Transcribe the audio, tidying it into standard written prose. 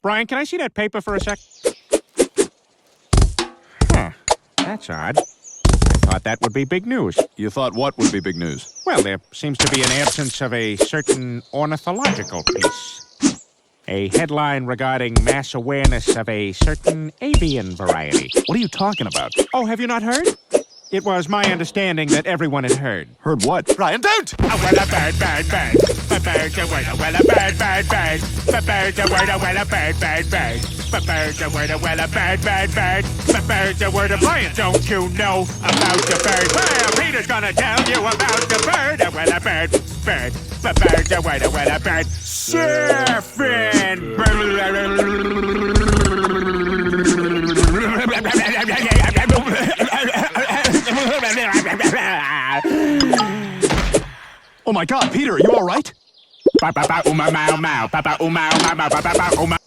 Brian, can I see that paper for a sec? Huh. That's odd. I thought that would be big news. You thought what would be big news? Well, there seems to be an absence of a certain ornithological piece. A headline regarding mass awareness of a certain avian variety. What are you talking about? Oh, have you not heard? It was my understanding that everyone had heard. Heard what? Brian, don't! Oh, well, a bird. A bird, a word, a well, a bird. A bird, a word, a well, a bird. A bird, a word, a well, a bird. A bird, a word, a Brian, don't you know about the bird? Well, Peter's gonna tell you about the bird. A well, a bird. A bird, a word, a well, a bird. Surfing! Oh my God, Peter, are you all right? Ba ba ba uma mau mau, ba ba uma mau mau, ba ba ba uma.